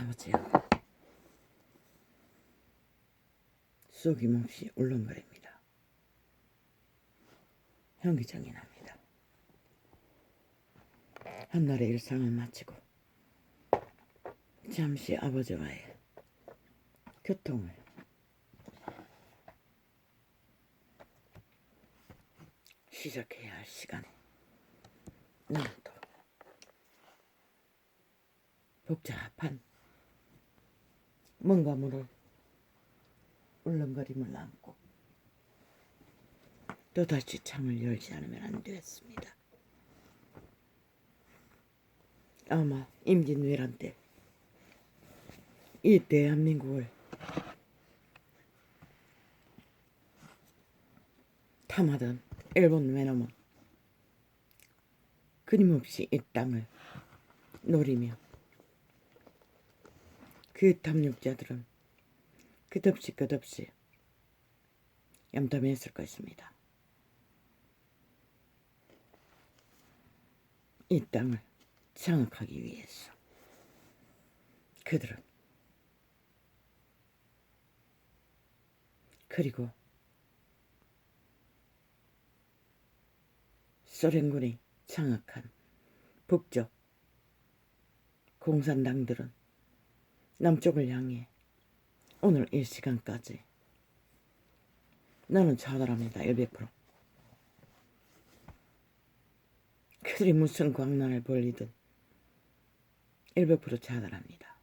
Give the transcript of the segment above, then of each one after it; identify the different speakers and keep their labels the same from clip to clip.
Speaker 1: 아버지요. 쏘김없이 울렁거립니다. 현기증이 납니다. 한날의 일상을 마치고 잠시 아버지와의 교통을 시작해야 할 시간에 나는 또 복잡한 뭔가 모를 울렁거림을 안고 또다시 창을 열지 않으면 안 되었습니다. 아마 임진왜란 때 이 대한민국을 탐하던 일본 외놈은 끊임없이 이 땅을 노리며 그 탐욕자들은 끝없이 염탐했을 것입니다. 이 땅을 장악하기 위해서 그들은 그리고 소련군이 장악한 북쪽 공산당들은 남쪽을 향해 오늘 이 시간까지 나는 차단합니다. 100%. 그들이 무슨 광란을 벌리든 100% 차단합니다.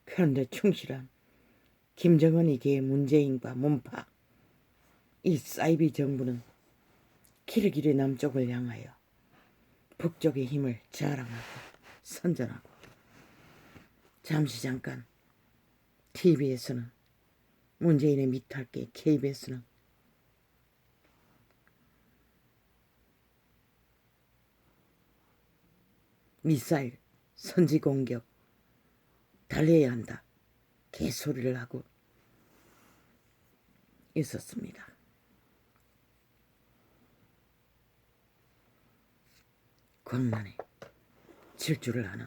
Speaker 1: 그런데 충실한 김정은이계의 문재인과 문파 이 사이비 정부는 길길이 남쪽을 향하여 북쪽의 힘을 자랑하고 선전하고 잠깐 TV에서는 문재인의 미탈계 KBS는 미사일 선지공격 달려야 한다 개소리를 하고 있었습니다. 광란에 질주를 하는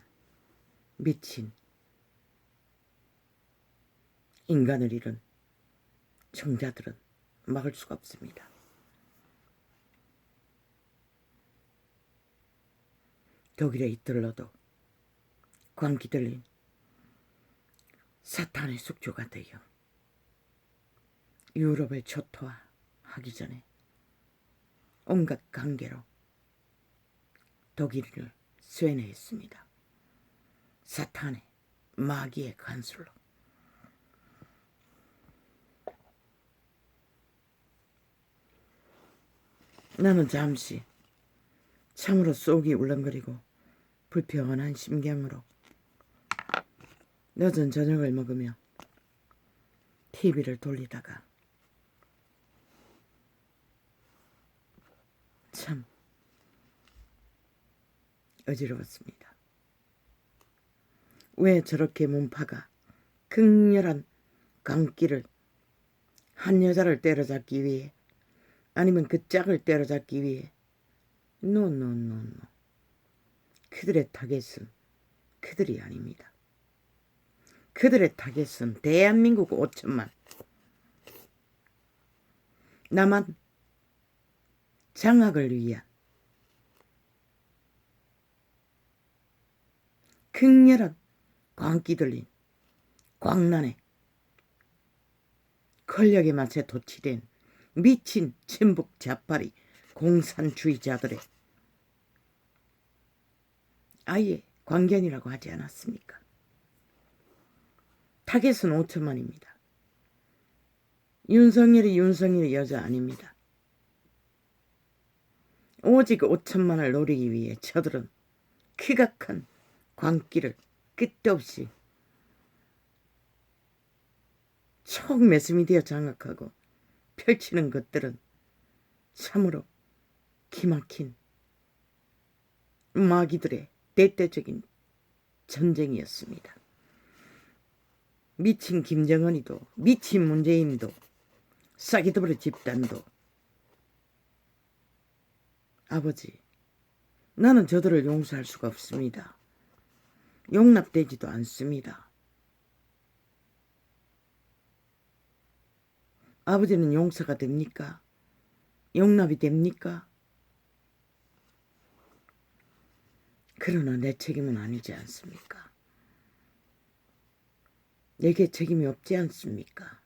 Speaker 1: 미친 인간을 잃은 청자들은 막을 수가 없습니다. 독일에 이틀러도 광기 들린 사탄의 숙주가 되어 유럽을 초토화하기 전에 온갖 관계로 독일을 쇠뇌했습니다. 사탄의 마귀의 간술로. 나는 잠시 참으로 속이 울렁거리고 불편한 심경으로 늦은 저녁을 먹으며 TV를 돌리다가 참 어지러웠습니다. 왜 저렇게 문파가 극렬한 광기를 한 여자를 때려잡기 위해 아니면 그 짝을 때려잡기 위해 노 그들의 타겟은 그들이 아닙니다. 그들의 타겟은 대한민국 5천만 남한 장악을 위한 극렬한 광기 들린 광란에 권력에 맞춰 도취된 미친 친북 좌파리 공산주의자들의 아예 광견이라고 하지 않았습니까? 타겟은 5천만입니다. 윤석열이 여자 아닙니다. 오직 5천만을 노리기 위해 저들은 극악한 광기를 끝도 없이 총 매스미디어 장악하고 펼치는 것들은 참으로 기막힌 마귀들의 대대적인 전쟁이었습니다. 미친 김정은이도 미친 문재인도 싸기더블의 집단도 아버지, 나는 저들을 용서할 수가 없습니다. 용납되지도 않습니다. 아버지는 용서가 됩니까? 용납이 됩니까? 그러나 내 책임은 아니지 않습니까? 내게 책임이 없지 않습니까?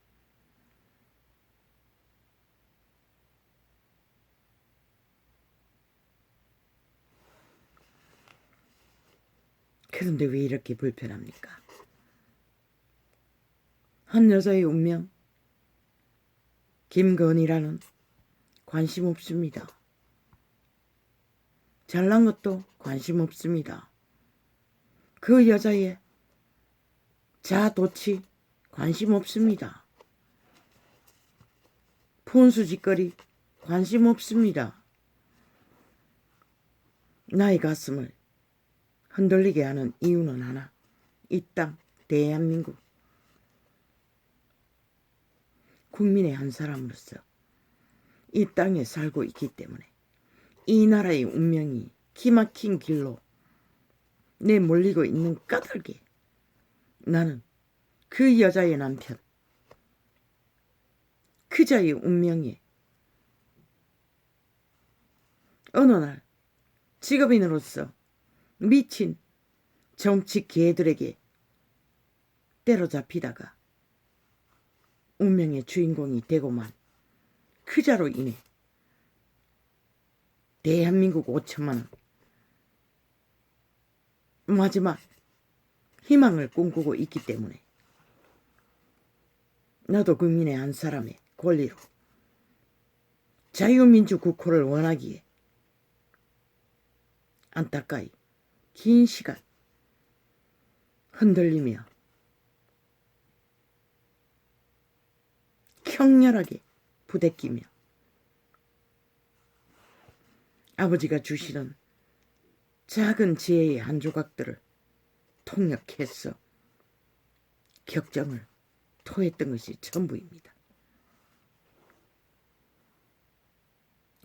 Speaker 1: 그런데 왜 이렇게 불편합니까? 한 여자의 운명, 김건희라는 관심 없습니다. 잘난 것도 관심 없습니다. 그 여자의 자도치 관심 없습니다. 푼수짓거리 관심 없습니다. 나의 가슴을 흔들리게 하는 이유는 하나, 이 땅 대한민국 국민의 한 사람으로서 이 땅에 살고 있기 때문에 이 나라의 운명이 기막힌 길로 내몰리고 있는 까닭에 나는 그 여자의 남편, 그자의 운명에 어느 날 직업인으로서 미친 정치 개들에게 때려잡히다가 운명의 주인공이 되고만 그자로 인해 대한민국 5천만 원 마지막 희망을 꿈꾸고 있기 때문에 나도 국민의 한 사람의 권리로 자유민주국호를 원하기에 안타까이 긴 시간 흔들리며 격렬하게 부대끼며 아버지가 주시는 작은 지혜의 한 조각들을 통역해서 격정을 토했던 것이 전부입니다.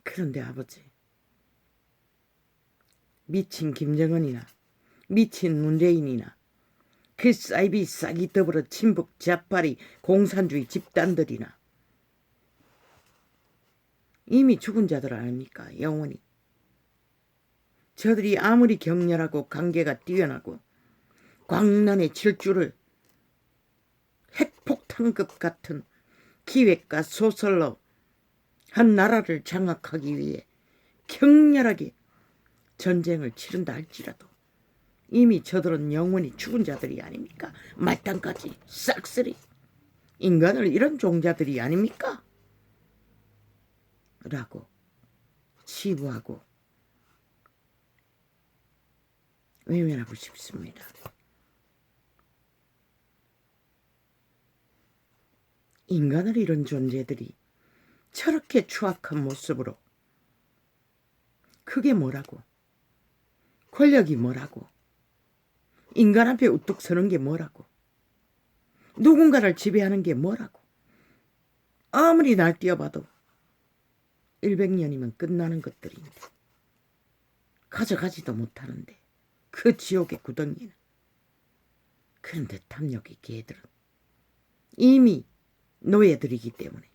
Speaker 1: 그런데 아버지, 미친 김정은이나 미친 문재인이나 그 사이비 싹이 더불어 친북 좌파리 공산주의 집단들이나 이미 죽은 자들 아닙니까? 영원히. 저들이 아무리 격렬하고 관계가 뛰어나고 광란의 질주를 핵폭탄급 같은 기획과 소설로 한 나라를 장악하기 위해 격렬하게 전쟁을 치른다 할지라도 이미 저들은 영원히 죽은 자들이 아닙니까? 말단까지 싹쓸이 인간을 이런 종자들이 아닙니까? 라고 치부하고 외면하고 싶습니다. 인간을 이룬 존재들이 저렇게 추악한 모습으로 그게 뭐라고, 권력이 뭐라고, 인간 앞에 우뚝 서는 게 뭐라고, 누군가를 지배하는 게 뭐라고, 아무리 날뛰어봐도 100년이면 끝나는 것들인데 가져가지도 못하는데 그 지옥의 구덩이는. 그런데 탐욕의 개들은 이미 노예들이기 때문에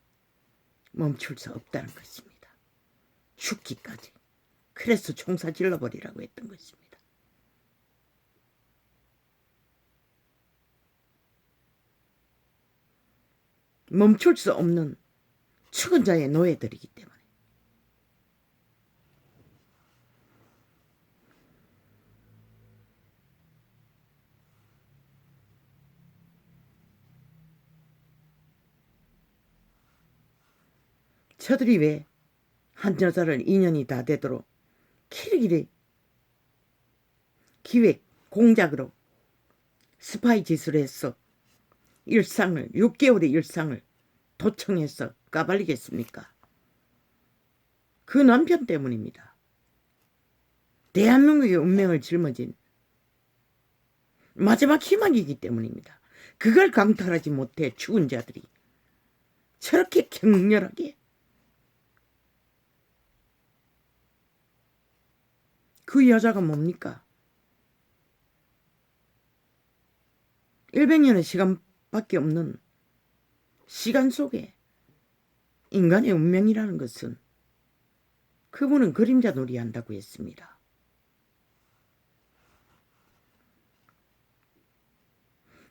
Speaker 1: 멈출 수 없다는 것입니다. 죽기까지. 그래서 총사 질러버리라고 했던 것입니다. 멈출 수 없는 죽은 자의 노예들이기 때문에. 저들이 왜 한 여자를 2년이 다 되도록 키르기를 기획 공작으로 스파이 짓을 해서 6개월의 일상을 도청해서 까발리겠습니까? 그 남편 때문입니다. 대한민국의 운명을 짊어진 마지막 희망이기 때문입니다. 그걸 강탈하지 못해 죽은 자들이 저렇게 격렬하게 그 여자가 뭡니까? 100년의 시간밖에 없는 시간 속에 인간의 운명이라는 것은 그분은 그림자 놀이 한다고 했습니다.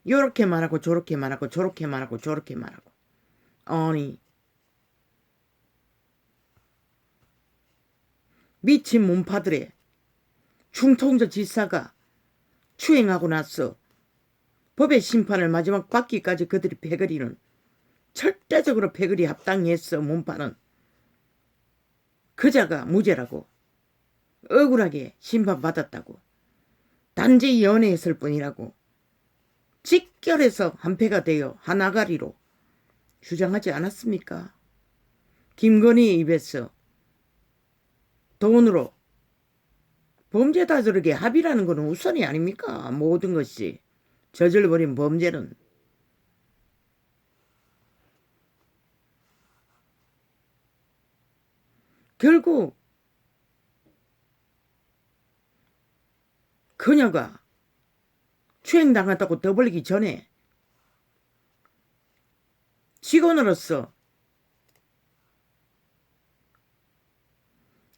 Speaker 1: 요렇게 말하고 저렇게 말하고 저렇게 말하고 저렇게 말하고. 아니, 미친 몸파들의 중통자 지사가 추행하고 나서 법의 심판을 마지막 받기까지 그들이 패거리는 절대적으로 패거리 합당했어. 몸파는 그자가 무죄라고 억울하게 심판받았다고 단지 연애했을 뿐이라고 직결해서 한패가 되어 하나가리로 주장하지 않았습니까? 김건희 입에서 돈으로 범죄 다스르게 합의라는 것은 우선이 아닙니까? 모든 것이 저질러버린 범죄는. 결국 그녀가 추행당했다고 떠벌리기 전에 직원으로서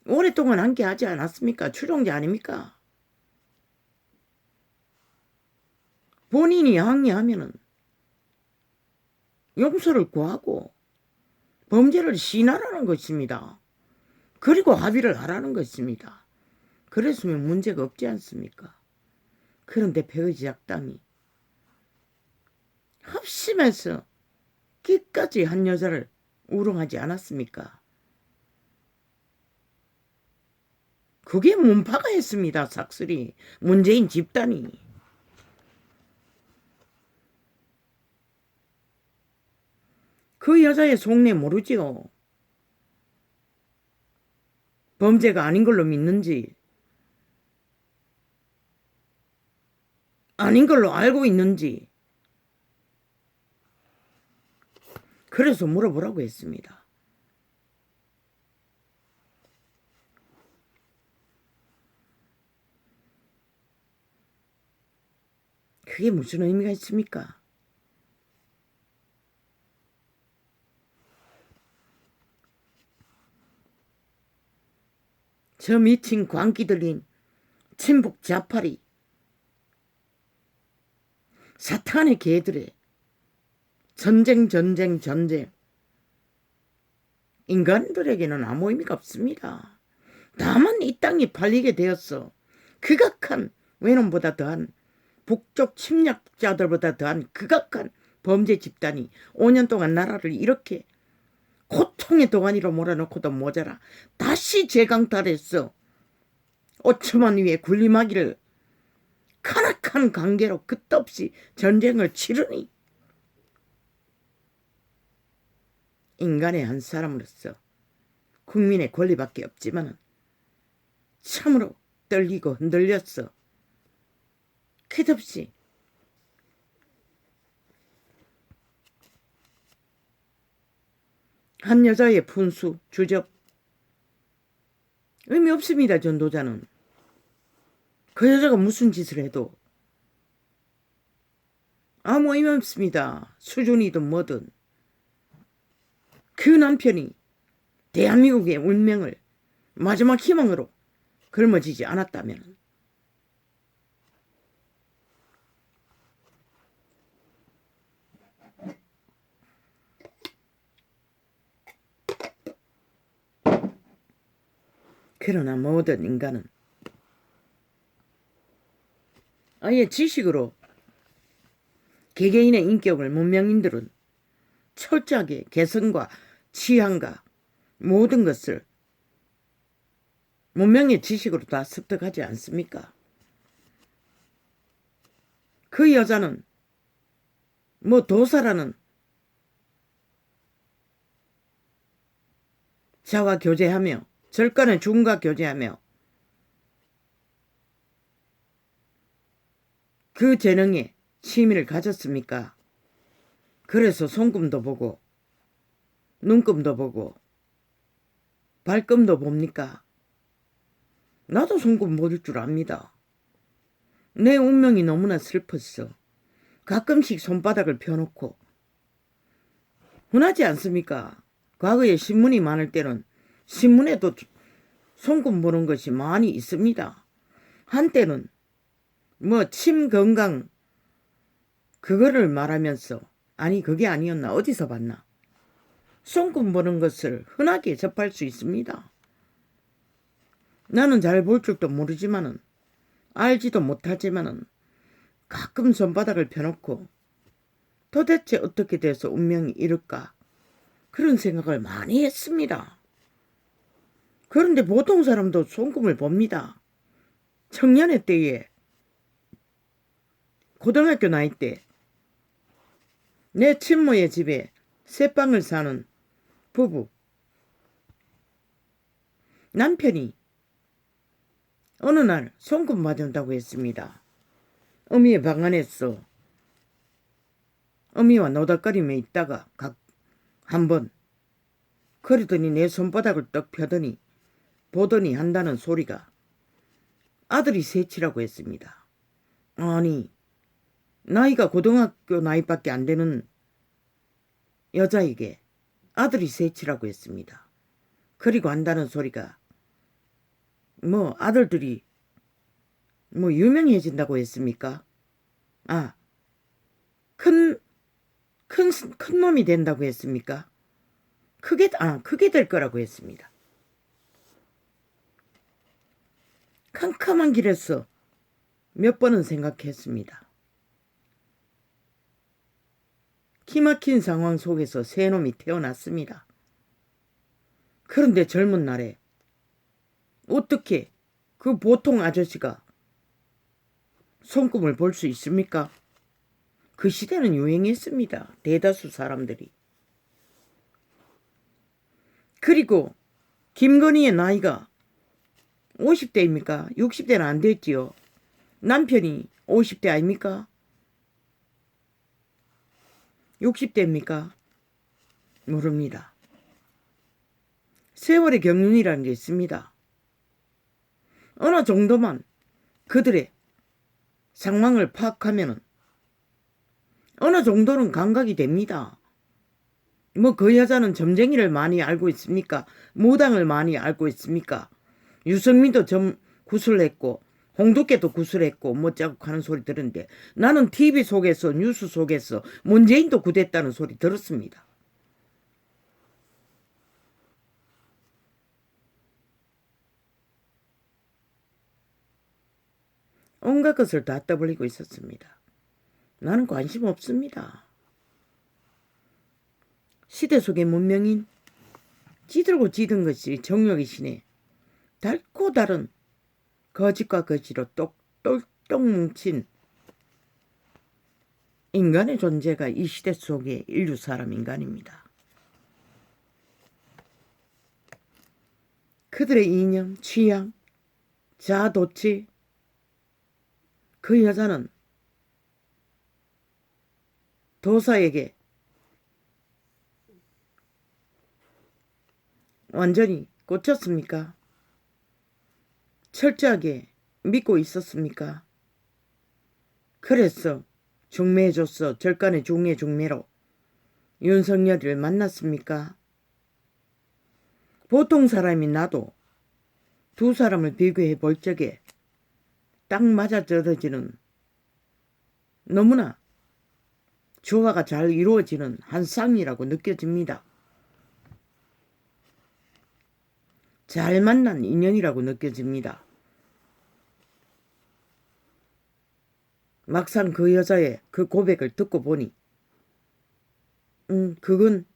Speaker 1: 오랫동안 함께하지 않았습니까? 추종자 아닙니까? 본인이 항의하면은 용서를 구하고 범죄를 시인하라는 것입니다. 그리고 합의를 하라는 것입니다. 그랬으면 문제가 없지 않습니까? 그런데 배의지 악당이 합심해서 끝까지 한 여자를 우롱하지 않았습니까? 그게 문파가 했습니다. 삭슬이. 문재인 집단이. 그 여자의 속내 모르지요. 범죄가 아닌 걸로 믿는지 아닌 걸로 알고 있는지 그래서 물어보라고 했습니다. 그게 무슨 의미가 있습니까? 저 미친 광기 들린 친북 자파리 사탄의 개들의 전쟁 인간들에게는 아무 의미가 없습니다. 다만 이 땅이 팔리게 되었어. 극악한 외놈보다 더한 북쪽 침략자들보다 더한 극악한 범죄 집단이 5년 동안 나라를 이렇게 고통의 동안이로 몰아넣고도 모자라 다시 재강탈했어. 5천만 위에 군림하기를 간악한 관계로 끝없이 전쟁을 치르니 인간의 한 사람으로서 국민의 권리밖에 없지만 참으로 떨리고 흔들렸어. 끝없이 한 여자의 분수, 주접 의미 없습니다. 전도자는. 그 여자가 무슨 짓을 해도 아무 의미 없습니다. 수준이든 뭐든. 그 남편이 대한민국의 운명을 마지막 희망으로 걸머지지 않았다면 그러나 모든 인간은 아예 지식으로 개개인의 인격을 문명인들은 철저하게 개성과 취향과 모든 것을 문명의 지식으로 다 습득하지 않습니까? 그 여자는 뭐 도사라는 자와 교제하며 절간의 중과 교제하며 그 재능에 취미를 가졌습니까? 그래서 손금도 보고 눈금도 보고 발금도 봅니까? 나도 손금 볼 줄 압니다. 내 운명이 너무나 슬펐어. 가끔씩 손바닥을 펴놓고 흔하지 않습니까? 과거에 신문이 많을 때는 신문에도 손금 보는 것이 많이 있습니다. 한때는 뭐 침 건강 그거를 말하면서 아니 그게 아니었나 어디서 봤나 손금 보는 것을 흔하게 접할 수 있습니다. 나는 잘 볼 줄도 모르지만은 알지도 못하지만은 가끔 손바닥을 펴놓고 도대체 어떻게 돼서 운명이 이럴까 그런 생각을 많이 했습니다. 그런데 보통 사람도 손금을 봅니다. 청년의 때에 고등학교 나이 때 내 친모의 집에 새방을 사는 부부 남편이 어느 날 손금 맞은다고 했습니다. 어미의 방 안에서 어미와 노닥거리며 있다가 한번 그러더니 내 손바닥을 떡 펴더니 보더니 한다는 소리가 아들이 셋이라고 했습니다. 아니 나이가 고등학교 나이밖에 안 되는 여자에게 아들이 셋이라고 했습니다. 그리고 한다는 소리가 뭐 아들들이 뭐 유명해진다고 했습니까? 아, 큰 놈이 된다고 했습니까? 크게 될 거라고 했습니다. 캄캄한 길에서 몇 번은 생각했습니다. 기막힌 상황 속에서 새 놈이 태어났습니다. 그런데 젊은 날에 어떻게 그 보통 아저씨가 손금을 볼 수 있습니까? 그 시대는 유행했습니다. 대다수 사람들이. 그리고 김건희의 나이가 50대입니까? 60대는 안 됐지요. 남편이 50대 아닙니까? 60대입니까? 모릅니다. 세월의 경륜이라는 게 있습니다. 어느 정도만 그들의 상황을 파악하면은 어느 정도는 감각이 됩니다. 뭐 그 여자는 점쟁이를 많이 알고 있습니까? 무당을 많이 알고 있습니까? 유승민도 구슬했고 홍두깨도 구슬했고 뭐자고 하는 소리 들었는데 나는 TV 속에서 뉴스 속에서 문재인도 구됐다는 소리 들었습니다. 온갖 것을 다 떠벌리고 있었습니다. 나는 관심 없습니다. 시대 속의 문명인 찌들고 찌든 것이 정력이시네. 달고 다른 거짓과 거짓으로 똑똑 뭉친 인간의 존재가 이 시대 속의 인류 사람 인간입니다. 그들의 이념, 취향, 자아도취 그 여자는 도사에게 완전히 꽂혔습니까? 철저하게 믿고 있었습니까? 그래서 중매해줬어. 절간의 중매로 윤석열이를 만났습니까? 보통 사람이 나도 두 사람을 비교해 볼 적에 딱 맞아떨어지는 너무나 조화가 잘 이루어지는 한 쌍이라고 느껴집니다. 잘 만난 인연이라고 느껴집니다. 막상 그 여자의 그 고백을 듣고 보니 그건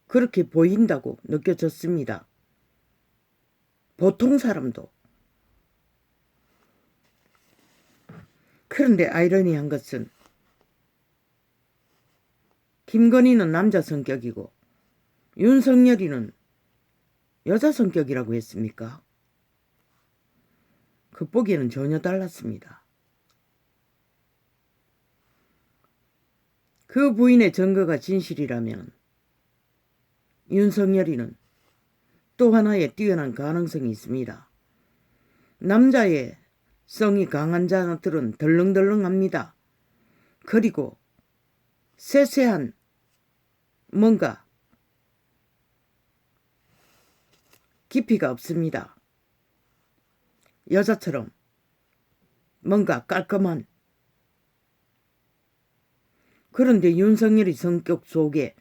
Speaker 1: 그렇게 보인다고 느껴졌습니다. 보통 사람도. 그런데 아이러니한 것은 김건희는 남자 성격이고 윤석열이는 여자 성격이라고 했습니까? 겉보기에는 전혀 달랐습니다. 그 부인의 증거가 진실이라면 윤석열이는 또 하나의 뛰어난 가능성이 있습니다. 남자의 성이 강한 자들은 덜렁덜렁합니다. 그리고 세세한 뭔가 깊이가 없습니다. 여자처럼 뭔가 깔끔한. 그런데 윤석열의 성격 속에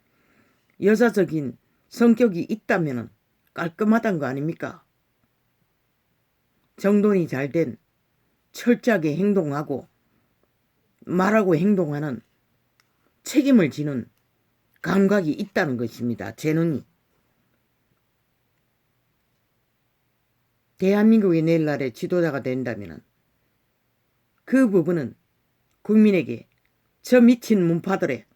Speaker 1: 여자적인 성격이 있다면 깔끔하단 거 아닙니까? 정돈이 잘된 철저하게 행동하고 말하고 행동하는 책임을 지는 감각이 있다는 것입니다. 재능이. 대한민국의 내일날의 지도자가 된다면 그 부분은 국민에게 저 미친 문파들의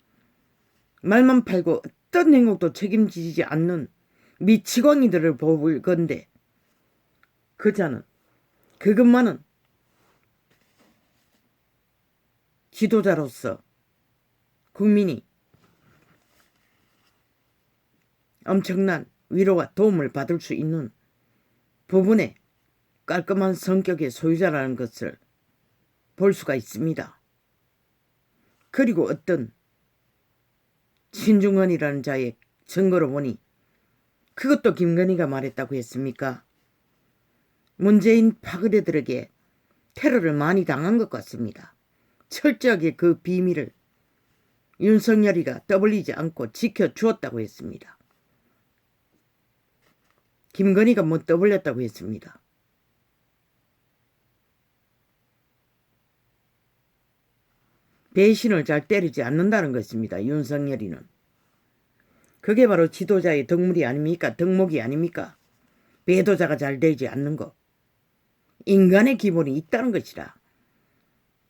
Speaker 1: 말만 팔고 어떤 행동도 책임지지 않는 미치광이들을 볼 건데 그자는 그것만은 지도자로서 국민이 엄청난 위로와 도움을 받을 수 있는 부분에 깔끔한 성격의 소유자라는 것을 볼 수가 있습니다. 그리고 어떤 신중헌이라는 자의 증거로 보니 그것도 김건희가 말했다고 했습니까? 문재인 파괴들에게 테러를 많이 당한 것 같습니다. 철저하게 그 비밀을 윤석열이가 떠벌리지 않고 지켜주었다고 했습니다. 김건희가 뭐 떠벌렸다고 했습니다. 배신을 잘 때리지 않는다는 것입니다. 윤석열이는. 그게 바로 지도자의 덕물이 아닙니까? 덕목이 아닙니까? 배도자가 잘 되지 않는 것. 인간의 기본이 있다는 것이라.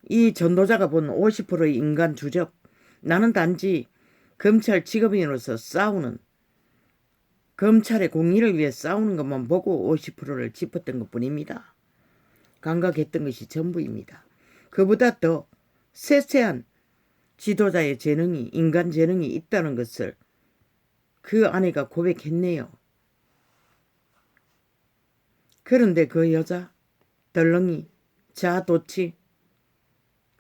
Speaker 1: 이 전도자가 본 50%의 인간 주적. 나는 단지 검찰 직업인으로서 싸우는, 검찰의 공의를 위해 싸우는 것만 보고 50%를 짚었던 것뿐입니다. 감각했던 것이 전부입니다. 그보다 더 세세한 지도자의 재능이, 인간 재능이 있다는 것을 그 아내가 고백했네요. 그런데 그 여자, 덜렁이, 자도치,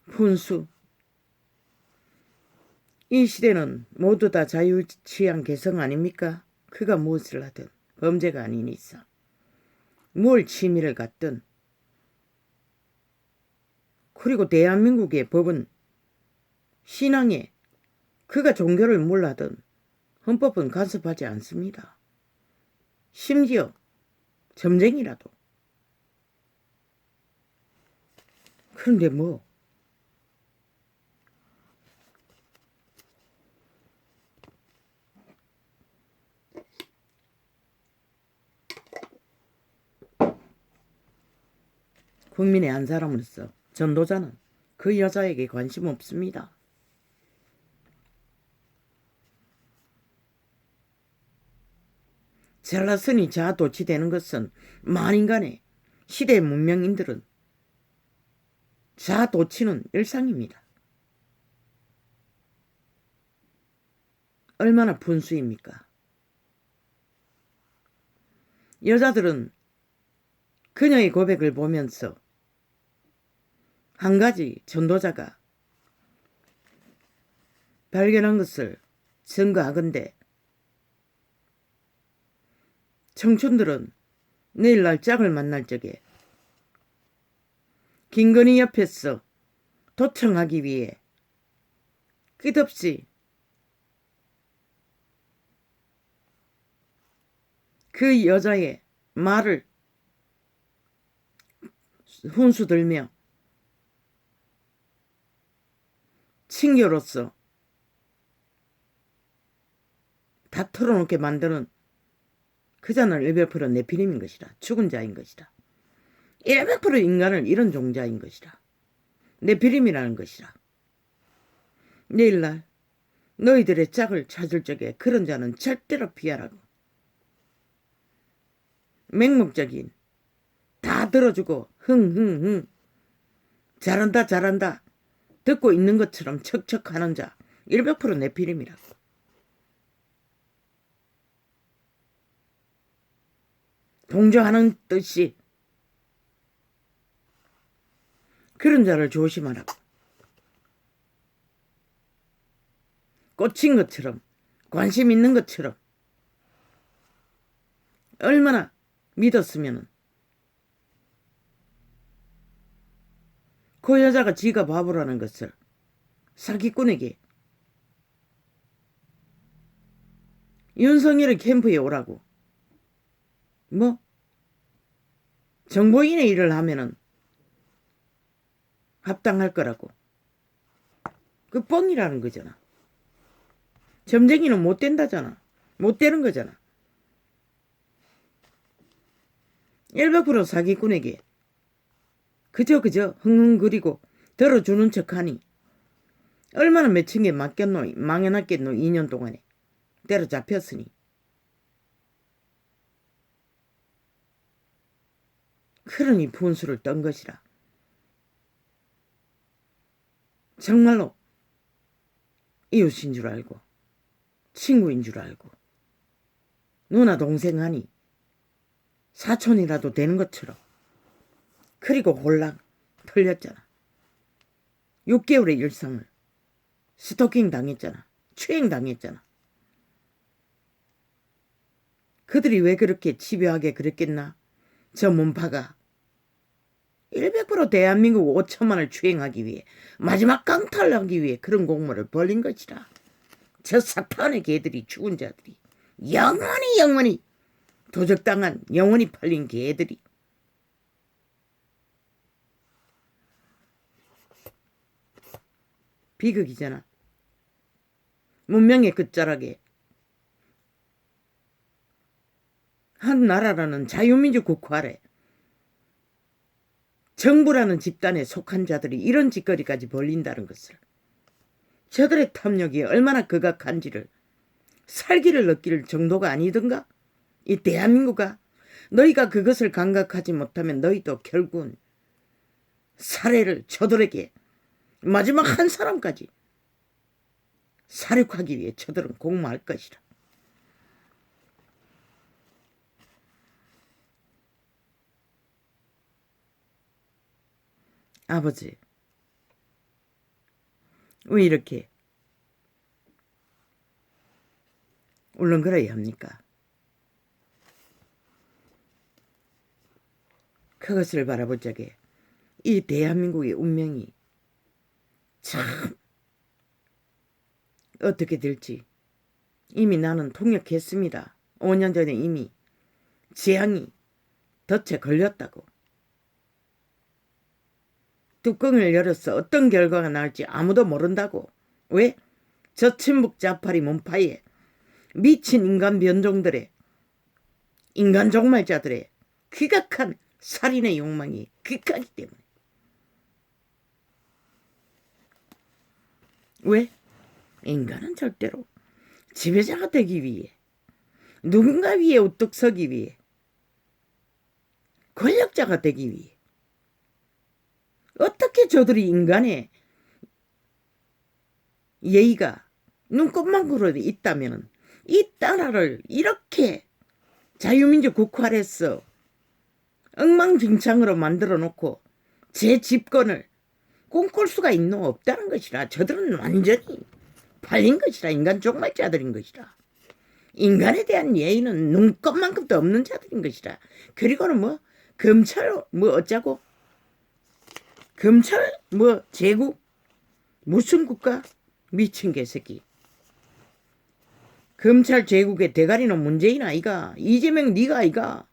Speaker 1: 훈수. 이 시대는 모두 다 자유취향 개성 아닙니까? 그가 무엇을 하든 범죄가 아닌 이상 뭘 취미를 갖든. 그리고 대한민국의 법은 신앙에 그가 종교를 몰라든 헌법은 간섭하지 않습니다. 심지어 점쟁이라도. 그런데 뭐 국민의 한 사람으로서 전도자는 그 여자에게 관심 없습니다. 잘났으니 자도취되는 것은 만인간의 시대 문명인들은 자도취는 일상입니다. 얼마나 분수입니까? 여자들은 그녀의 고백을 보면서 한 가지 전도자가 발견한 것을 증거하건대 청춘들은 내일날 짝을 만날 적에 김건희 옆에서 도청하기 위해 끝없이 그 여자의 말을 훈수들며 친교로서 다 털어놓게 만드는 그자는 100% 네피림인 것이라. 죽은 자인 것이라. 100% 인간을 잃은 종자인 것이라. 네피림이라는 것이라. 내일날 너희들의 짝을 찾을 적에 그런 자는 절대로 피하라고. 맹목적인 다 들어주고 흥흥흥 잘한다 잘한다 듣고 있는 것처럼 척척하는 자 100% 네피림이라고. 동조하는 뜻이 그런 자를 조심하라고. 꽂힌 것처럼 관심 있는 것처럼 얼마나 믿었으면은 그 여자가 지가 바보라는 것을 사기꾼에게 윤석열의 캠프에 오라고 뭐 정보인의 일을 하면은 합당할 거라고 그 뻥이라는 거잖아. 점쟁이는 못 된다잖아. 못 되는 거잖아. 100% 사기꾼에게 그저 흥흥거리고 들어주는 척하니 얼마나 맺힌 게 망해놨겠노 2년 동안에 때려잡혔으니. 그러니 분수를 떤 것이라. 정말로 이웃인 줄 알고 친구인 줄 알고 누나 동생 하니 사촌이라도 되는 것처럼 그리고 홀랑 털렸잖아. 6개월의 일상을 스토킹 당했잖아. 추행 당했잖아. 그들이 왜 그렇게 집요하게 그랬겠나? 저 문파가 100% 대한민국 5천만을 추행하기 위해 마지막 강탈하기 위해 그런 공모를 벌린 것이라. 저 사탄의 개들이 죽은 자들이 영원히 도적당한 영원히 팔린 개들이 비극이잖아. 문명의 끝자락에 한 나라라는 자유민주 국가 아래 정부라는 집단에 속한 자들이 이런 짓거리까지 벌린다는 것을, 저들의 탐욕이 얼마나 극악한지를 살기를 느낄 정도가 아니던가? 이 대한민국아, 너희가 그것을 감각하지 못하면 너희도 결국은 살해를 저들에게 마지막 한 사람까지 살육하기 위해 저들은 공모할 것이라. 아버지, 왜 이렇게 울렁거려야 합니까? 그것을 바라볼 적에 이 대한민국의 운명이 참 어떻게 될지 이미 나는 통역했습니다. 5년 전에 이미 재앙이 덫에 걸렸다고. 뚜껑을 열어서 어떤 결과가 나올지 아무도 모른다고. 왜? 저 친북 자파리 문파에 미친 인간 변종들의, 인간 종말자들의 극악한 살인의 욕망이 극하기 때문에. 왜? 인간은 절대로 지배자가 되기 위해, 누군가 위에 우뚝 서기 위해, 권력자가 되기 위해, 어떻게 저들이 인간의 예의가 눈곱만큼으로 있다면 이 나라를 이렇게 자유민주 국가에서 엉망진창으로 만들어 놓고 제 집권을 꿈꿀 수가 있노? 없다는 것이라. 저들은 완전히 팔린 것이라. 인간 종말자들인 것이라. 인간에 대한 예의는 눈곱만큼도 없는 자들인 것이라. 그리고는 뭐 검찰 뭐 어쩌고, 검찰 뭐 제국 무슨 국가? 미친 개새끼. 검찰 제국의 대가리는 문재인 아이가, 이재명 네가 아이가.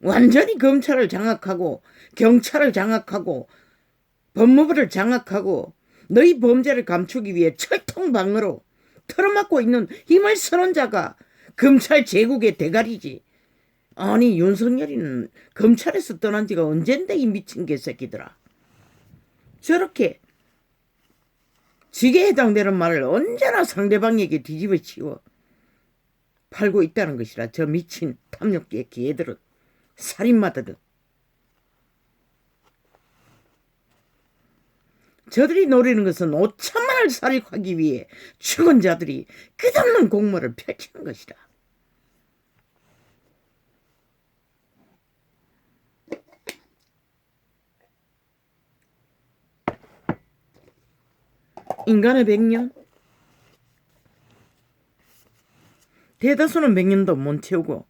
Speaker 1: 완전히 검찰을 장악하고 경찰을 장악하고 법무부를 장악하고 너희 범죄를 감추기 위해 철통방어로 틀어막고 있는 힘을 쓰는 자가 검찰 제국의 대가리지. 아니, 윤석열이는 검찰에서 떠난 지가 언젠데, 이 미친 개새끼들아. 저렇게 지게 해당되는 말을 언제나 상대방에게 뒤집어 치워 팔고 있다는 것이라. 저 미친 탐욕계 개들은, 살인마들은. 저들이 노리는 것은 5천만을 살익하기 위해 죽은 자들이 끝없는 공모를 펼치는 것이다. 인간의 100년? 대다수는 100년도 못 채우고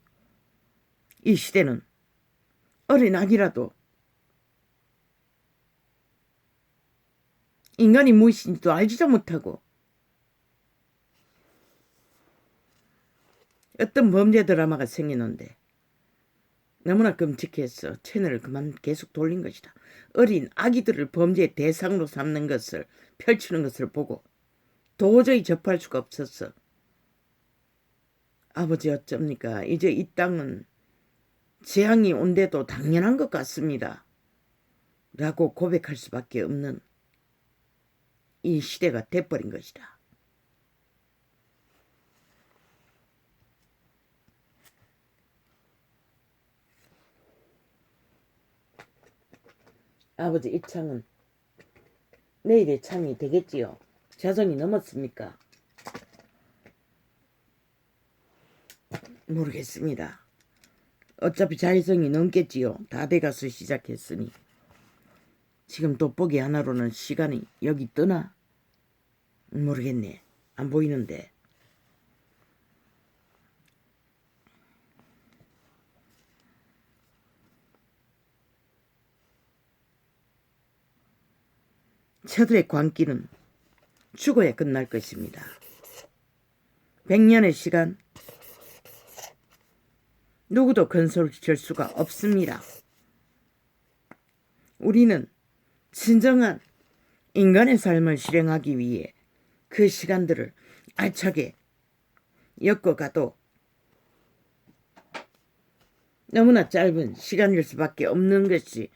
Speaker 1: 이 시대는 어린 아기라도 인간이 무엇인지도 알지도 못하고 어떤 범죄 드라마가 생기는데 너무나 끔찍해서 채널을 그만 계속 돌린 것이다. 어린 아기들을 범죄의 대상으로 삼는 것을 펼치는 것을 보고 도저히 접할 수가 없었어. 아버지 어쩝니까? 이제 이 땅은 재앙이 온데도 당연한 것 같습니다. 라고 고백할 수밖에 없는 이 시대가 돼버린 것이다. 아버지 이 창은 내일의 창이 되겠지요. 자정이 넘었습니까? 모르겠습니다. 어차피 자의성이 넘겠지요. 다 돼가서 시작했으니. 지금 돋보기 하나로는 시간이 여기 뜨나? 모르겠네. 안 보이는데. 저들의 광기는 죽어야 끝날 것입니다. 100년의 시간 누구도 건설할 수가 없습니다. 우리는 진정한 인간의 삶을 실행하기 위해 그 시간들을 알차게 엮어가도 너무나 짧은 시간일 수밖에 없는 것이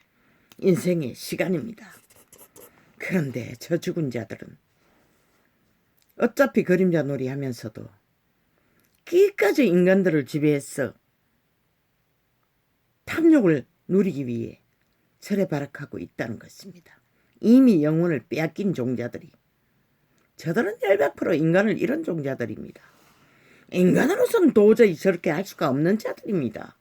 Speaker 1: 인생의 시간입니다. 그런데 저 죽은 자들은 어차피 그림자 놀이 하면서도 끝까지 인간들을 지배해서 탐욕을 누리기 위해 절에 발악하고 있다는 것입니다. 이미 영혼을 빼앗긴 종자들이. 저들은 100% 인간을 잃은 종자들입니다. 인간으로서는 도저히 저렇게 할 수가 없는 자들입니다.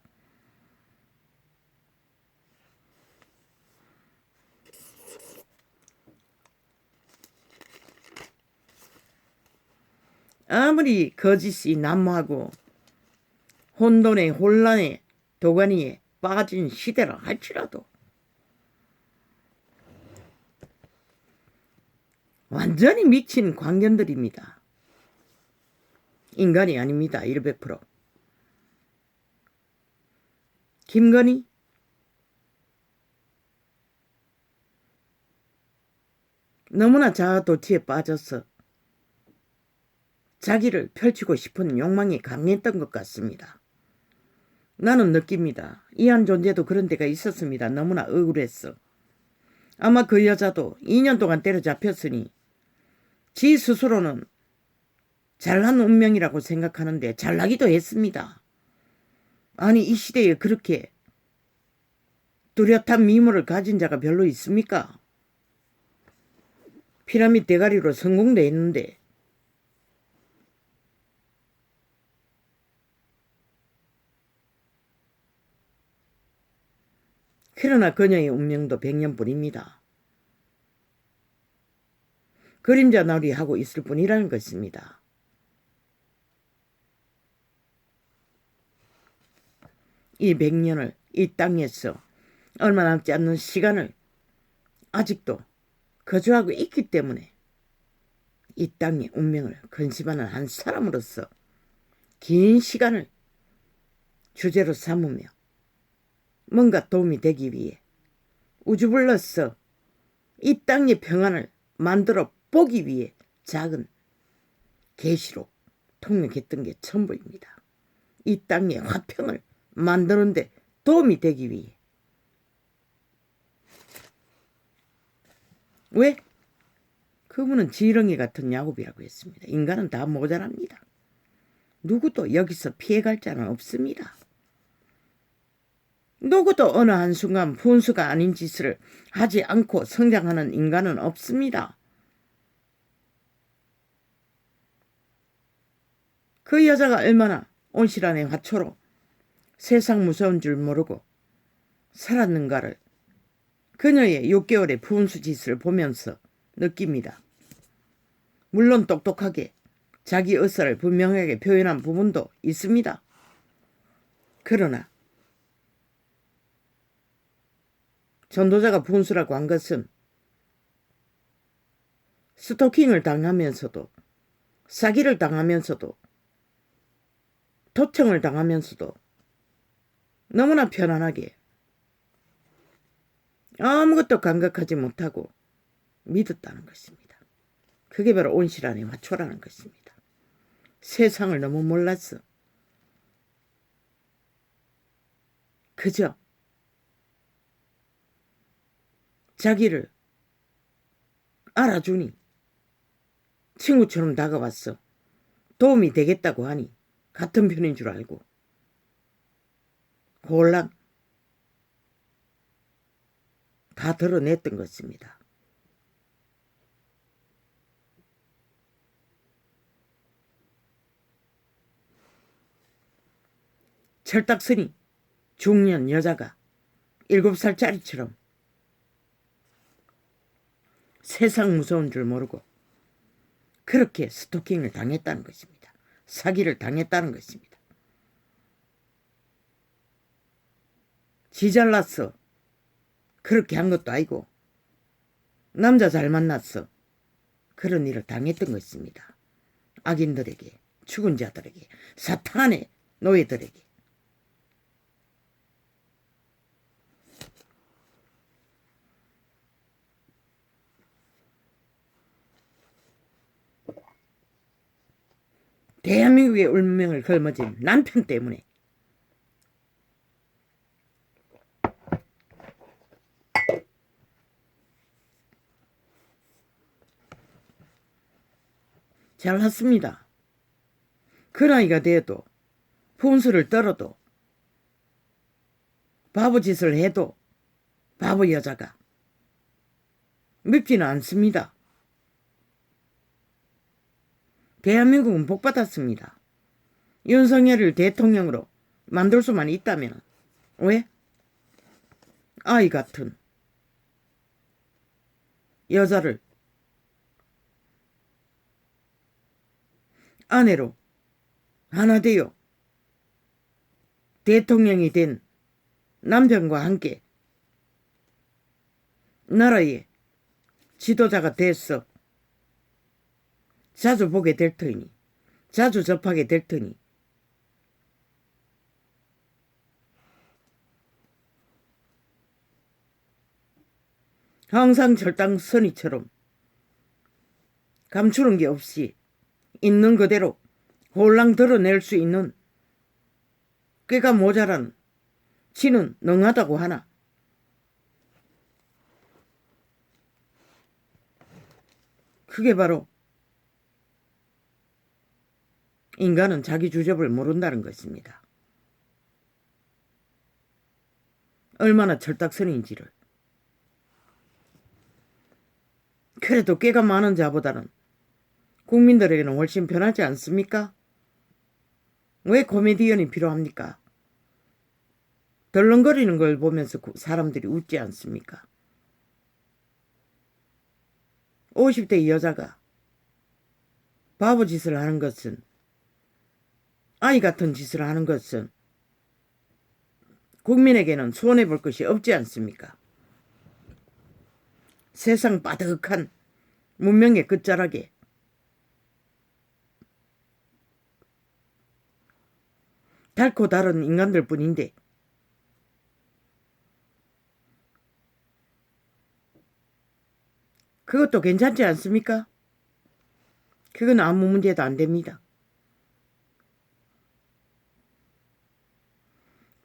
Speaker 1: 아무리 거짓이 난무하고 혼돈의 혼란의 도가니에 빠진 시대라 할지라도 완전히 미친 광견들입니다. 인간이 아닙니다. 100%. 김건희 너무나 자아도취에 빠져서 자기를 펼치고 싶은 욕망이 강했던 것 같습니다. 나는 느낍니다. 이한 존재도 그런 데가 있었습니다. 너무나 억울했어. 아마 그 여자도 2년 동안 때려잡혔으니 지 스스로는 잘난 운명이라고 생각하는데 잘나기도 했습니다. 아니 이 시대에 그렇게 뚜렷한 미모를 가진 자가 별로 있습니까? 피라미드 대가리로 성공도 했는데 그러나 그녀의 운명도 100년뿐입니다. 그림자 놀이 하고 있을 뿐이라는 것입니다. 이 100년을 이 땅에서 얼마 남지 않는 시간을 아직도 거주하고 있기 때문에 이 땅의 운명을 근심하는 한 사람으로서 긴 시간을 주제로 삼으며 뭔가 도움이 되기 위해 우주불러서 이 땅의 평안을 만들어 보기 위해 작은 계시로 통역했던 게 전부입니다. 이 땅의 화평을 만드는데 도움이 되기 위해. 왜? 그분은 지렁이 같은 야곱이라고 했습니다. 인간은 다 모자랍니다. 누구도 여기서 피해갈 자는 없습니다. 누구도 어느 한순간 분수가 아닌 짓을 하지 않고 성장하는 인간은 없습니다. 그 여자가 얼마나 온실안의 화초로 세상 무서운 줄 모르고 살았는가를 그녀의 6개월의 분수 짓을 보면서 느낍니다. 물론 똑똑하게 자기 의사를 분명하게 표현한 부분도 있습니다. 그러나 전도자가 분수라고 한 것은 스토킹을 당하면서도 사기를 당하면서도 도청을 당하면서도 너무나 편안하게 아무것도 감각하지 못하고 믿었다는 것입니다. 그게 바로 온실안의 화초라는 것입니다. 세상을 너무 몰랐어. 그저 자기를 알아주니 친구처럼 다가왔어. 도움이 되겠다고 하니 같은 편인 줄 알고 홀랑 다 드러냈던 것입니다. 철딱서니 중년 여자가 7살짜리처럼 세상 무서운 줄 모르고 그렇게 스토킹을 당했다는 것입니다. 사기를 당했다는 것입니다. 지 잘났어. 그렇게 한 것도 아니고 남자 잘 만났어. 그런 일을 당했던 것입니다. 악인들에게, 죽은 자들에게, 사탄의 노예들에게. 대한민국의 운명을 걸머쥔 남편 때문에 잘났습니다. 그 나이가 돼도 분수를 떨어도 바보짓을 해도 바보 여자가 밉지는 않습니다. 대한민국은 복받았습니다. 윤석열을 대통령으로 만들 수만 있다면 왜? 아이 같은 여자를 아내로 하나 되어 대통령이 된 남편과 함께 나라의 지도자가 됐어. 자주 보게 될 터이니, 자주 접하게 될 터니, 항상 절당선이처럼 감추는 게 없이 있는 그대로 홀랑 드러낼 수 있는 꾀가 모자란 지는 능하다고 하나 그게 바로 인간은 자기 주접을 모른다는 것입니다. 얼마나 철딱선인지를. 그래도 꾀가 많은 자보다는 국민들에게는 훨씬 편하지 않습니까? 왜 코미디언이 필요합니까? 덜렁거리는 걸 보면서 사람들이 웃지 않습니까? 50대 여자가 바보짓을 하는 것은, 아이 같은 짓을 하는 것은 국민에게는 손해볼 것이 없지 않습니까? 세상 빠득한 문명의 끝자락에 닳고 다른 인간들 뿐인데 그것도 괜찮지 않습니까? 그건 아무 문제도 안 됩니다.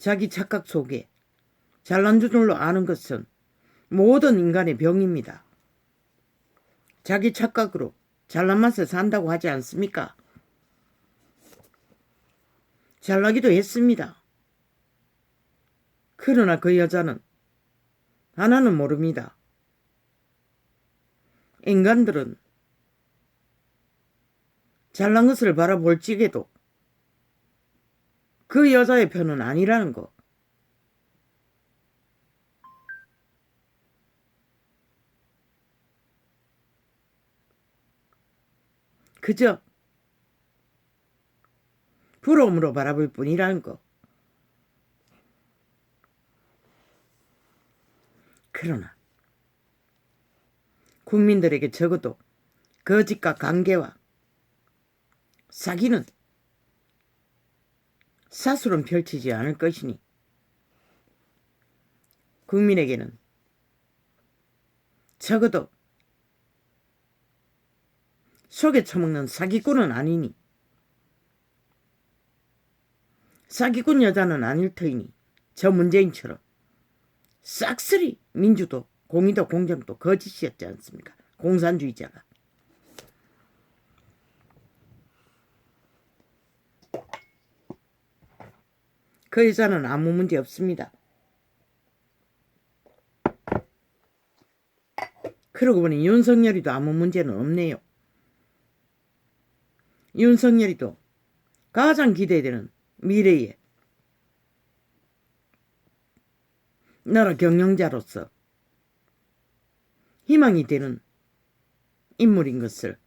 Speaker 1: 자기 착각 속에 잘난 줄로 아는 것은 모든 인간의 병입니다. 자기 착각으로 잘난 맛을 산다고 하지 않습니까? 잘나기도 했습니다. 그러나 그 여자는 하나는 모릅니다. 인간들은 잘난 것을 바라볼 적에도 그 여자의 편은 아니라는 거. 그저 부러움으로 바라볼 뿐이라는 거. 그러나 국민들에게 적어도 거짓과 관계와 사기는 사술은 펼치지 않을 것이니 국민에게는 적어도 속에 처먹는 사기꾼은 아니니 사기꾼 여자는 아닐 터이니 저 문재인처럼 싹쓸이 민주도 공의도 공정도 거짓이었지 않습니까? 공산주의자가. 그 여자는 아무 문제 없습니다. 그러고 보니 윤석열이도 아무 문제는 없네요. 윤석열이도 가장 기대되는 미래의 나라 경영자로서 희망이 되는 인물인 것을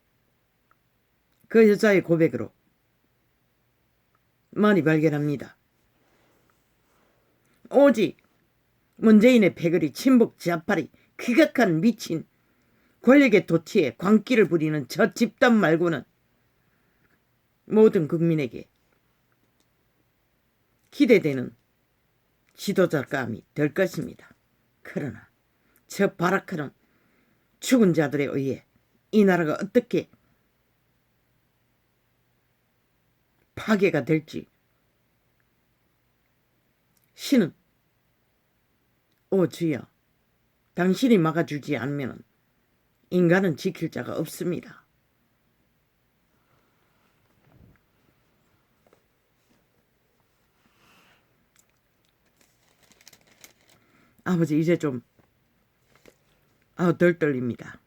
Speaker 1: 그 여자의 고백으로 많이 발견합니다. 오직 문재인의 패거리, 친북, 좌파리, 극악한 미친 권력의 도취에 광기를 부리는 저 집단 말고는 모든 국민에게 기대되는 지도자감이 될 것입니다. 그러나 저 발악하는 죽은 자들에 의해 이 나라가 어떻게 파괴가 될지 신은 오 주여 당신이 막아주지 않으면 인간은 지킬 자가 없습니다. 아버지 이제 좀 덜 떨립니다.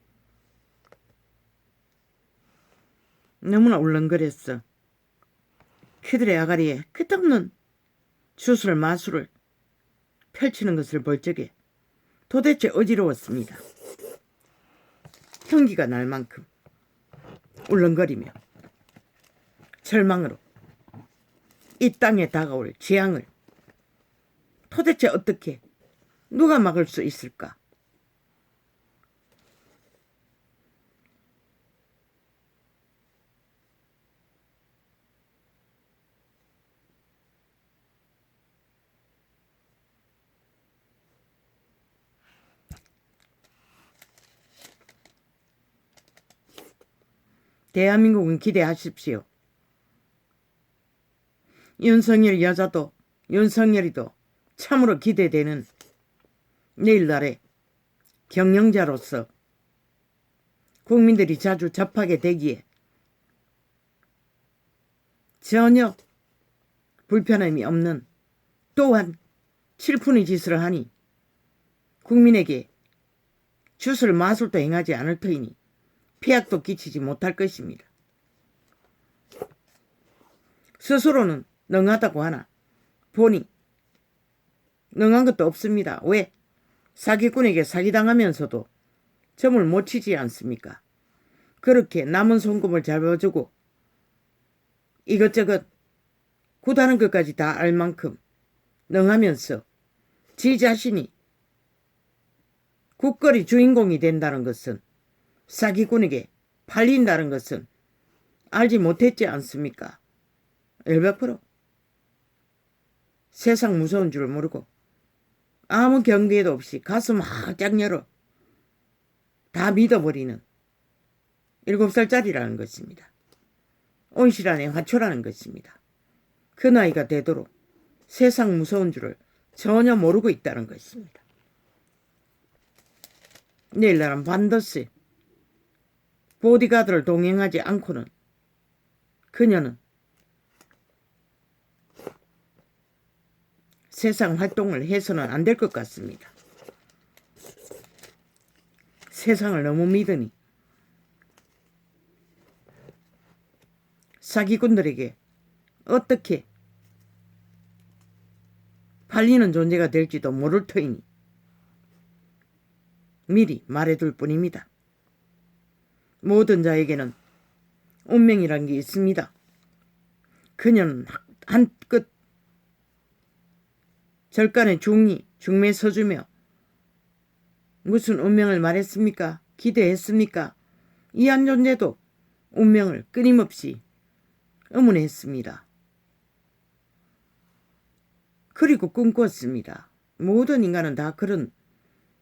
Speaker 1: 너무나 울렁거렸어. 그들의 아가리에 끝없는 주술 마술을 펼치는 것을 볼 적에 도대체 어지러웠습니다. 흉기가 날 만큼 울렁거리며 절망으로 이 땅에 다가올 재앙을 도대체 어떻게 누가 막을 수 있을까? 대한민국은 기대하십시오. 윤석열 여자도 윤석열이도 참으로 기대되는 내일날의 경영자로서 국민들이 자주 접하게 되기에 전혀 불편함이 없는 또한 칠푼의 짓을 하니 국민에게 주술 마술도 행하지 않을 터이니 폐악도 끼치지 못할 것입니다. 스스로는 능하다고 하나 보니 능한 것도 없습니다. 왜? 사기꾼에게 사기당하면서도 점을 못 치지 않습니까? 그렇게 남은 송금을 잡아주고 이것저것 구다는 것까지 다 알 만큼 능하면서 지 자신이 국거리 주인공이 된다는 것은 사기꾼에게 팔린다는 것은 알지 못했지 않습니까? 100% 세상 무서운 줄 모르고 아무 경계도 없이 가슴 활짝 열어 다 믿어버리는 7살짜리라는 것입니다. 온실안의 화초라는 것입니다. 그 나이가 되도록 세상 무서운 줄을 전혀 모르고 있다는 것입니다. 내일날은 반드시 보디가드를 동행하지 않고는 그녀는 세상 활동을 해서는 안 될 것 같습니다. 세상을 너무 믿으니 사기꾼들에게 어떻게 팔리는 존재가 될지도 모를 터이니 미리 말해둘 뿐입니다. 모든 자에게는 운명이란 게 있습니다. 그녀는 한끗 절간의 중리, 중매 서주며 무슨 운명을 말했습니까? 기대했습니까? 이한 존재도 운명을 끊임없이 의문했습니다. 그리고 꿈꿨습니다. 모든 인간은 다 그런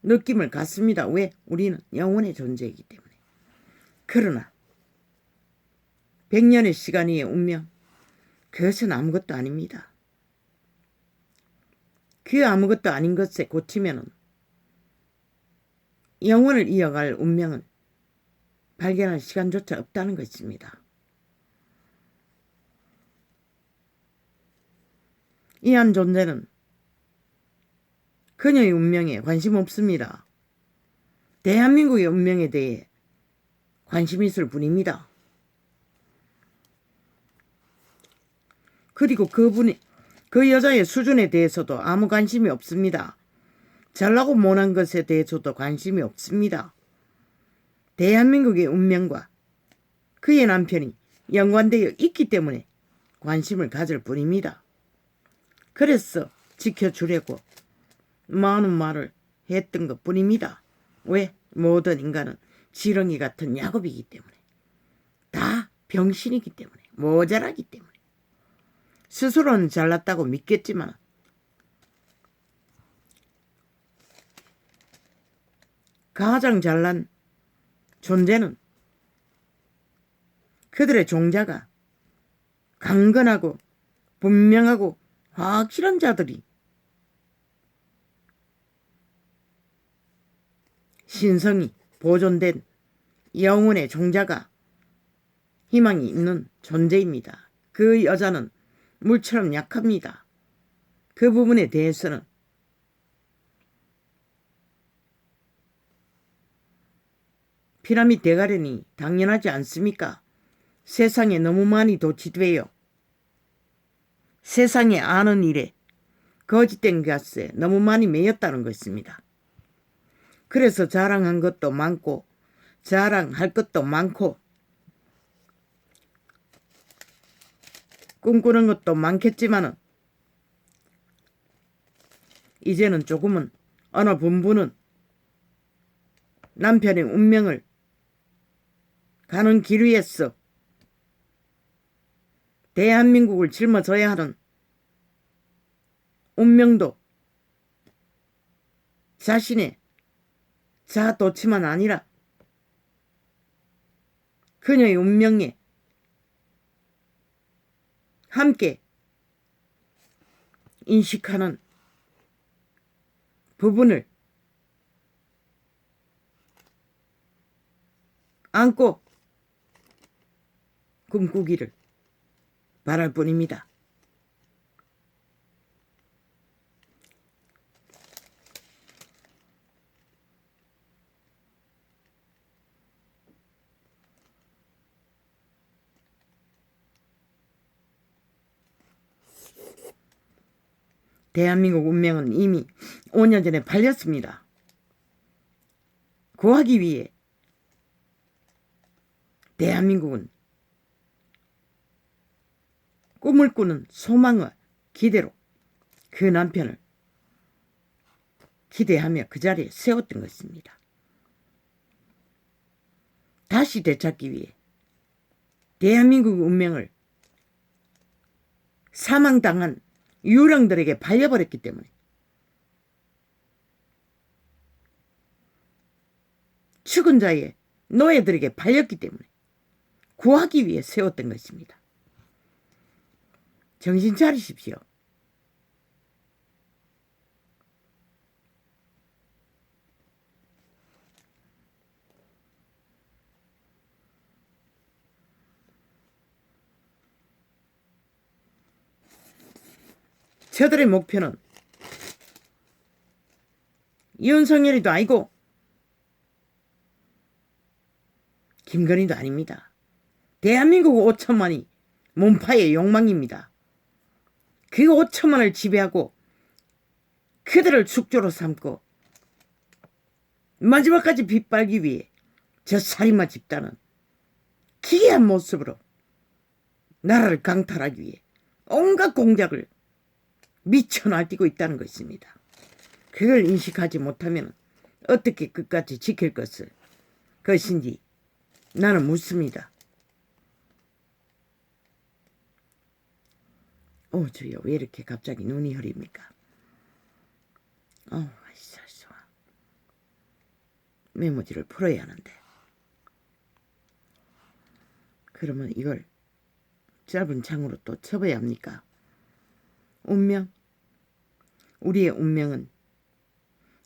Speaker 1: 느낌을 갖습니다. 왜? 우리는 영혼의 존재이기 때문에. 그러나 100년의 시간 위의 운명, 그것은 아무것도 아닙니다. 그 아무것도 아닌 것에 고치면 영혼을 이어갈 운명은 발견할 시간조차 없다는 것입니다. 이한 존재는 그녀의 운명에 관심 없습니다. 대한민국의 운명에 대해 관심이 있을 뿐입니다. 그리고 그 여자의 수준에 대해서도 아무 관심이 없습니다. 잘나고 못난 것에 대해서도 관심이 없습니다. 대한민국의 운명과 그의 남편이 연관되어 있기 때문에 관심을 가질 뿐입니다. 그래서 지켜주려고 많은 말을 했던 것 뿐입니다. 왜? 모든 인간은 지렁이 같은 야곱이기 때문에, 다 병신이기 때문에, 모자라기 때문에. 스스로는 잘났다고 믿겠지만 가장 잘난 존재는 그들의 종자가 강건하고 분명하고 확실한 자들이 신성이 보존된 영혼의 종자가 희망이 있는 존재입니다. 그 여자는 물처럼 약합니다. 그 부분에 대해서는 피라미드 대가련이 당연하지 않습니까? 세상에 너무 많이 도취되어 세상에 아는 일에 거짓된 것에 너무 많이 매였다는 것입니다. 그래서 자랑한 것도 많고 자랑할 것도 많고 꿈꾸는 것도 많겠지만은 이제는 조금은 어느 분부는 남편의 운명을 가는 길 위에서 대한민국을 짊어져야 하는 운명도 자신의 자아도취만 아니라 그녀의 운명에 함께 인식하는 부분을 안고 꿈꾸기를 바랄 뿐입니다. 대한민국 운명은 이미 5년 전에 팔렸습니다. 구하기 위해 대한민국은 꿈을 꾸는 소망과 기대로 그 남편을 기대하며 그 자리에 세웠던 것입니다. 다시 되찾기 위해 대한민국 운명을 사망당한 유령들에게 팔려버렸기 때문에 죽은 자의 노예들에게 팔렸기 때문에 구하기 위해 세웠던 것입니다. 정신 차리십시오. 저들의 목표는 윤석열이도 아니고 김건희도 아닙니다. 대한민국 5천만이 몸파의 욕망입니다. 그 5천만을 지배하고 그들을 축조로 삼고 마지막까지 빗발기 위해 저 살인마 집단은 기괴한 모습으로 나라를 강탈하기 위해 온갖 공작을 미쳐 날뛰고 있다는 것입니다. 그걸 인식하지 못하면 어떻게 끝까지 지킬 것인지 나는 묻습니다. 주여, 왜 이렇게 갑자기 눈이 흐립니까? 메모지를 풀어야 하는데. 그러면 이걸 짧은 창으로 또 쳐봐야 합니까? 운명? 우리의 운명은